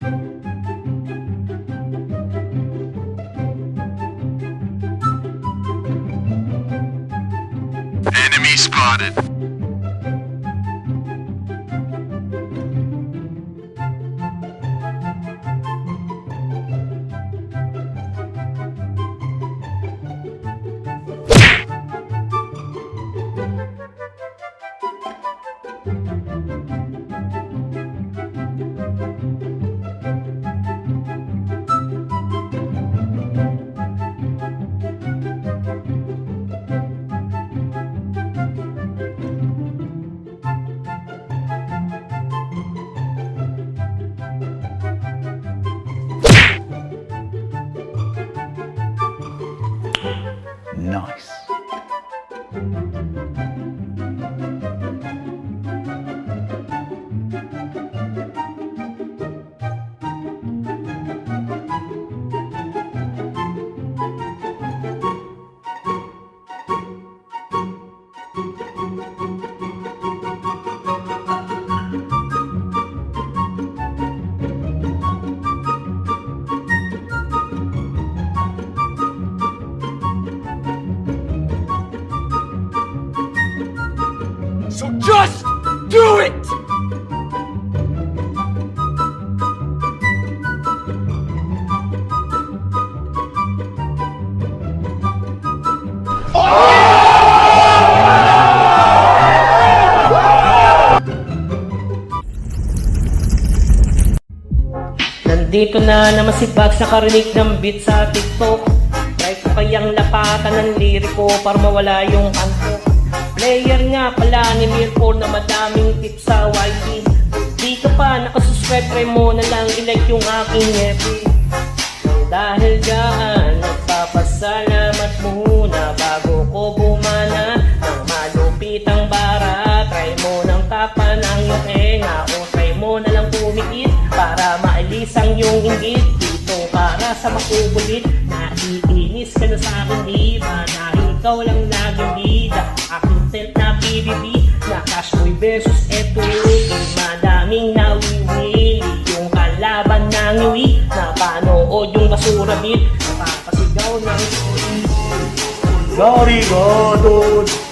Enemy spotted. Nice. So just do it! Nandito na naman si Bugs, nakarinig ng beat sa TikTok. Try ko kayang lapatan ng liriko para mawala yung kanto. Player nga pala ni Mirko na madaming tips sa YT. Di ka pa nakasuscribe, try mo na lang ilike yung aking FB. Dahil dyan, nagpapasalamat muna bago ko bumana ng malupitang bara. Try mo ng tapan ang iyong henga o try mo na lang pumikit para maalis ang iyong inggit. Dito para sa makukulit, naiinis ka na sa akin diba? Dahil ikaw lang laging bida, aking set na BBB na Cashboy versus eto. Madaming nawiwili yung kalaban ng iwi, napanood yung basura beat, napapasigaw ng Sorry, God.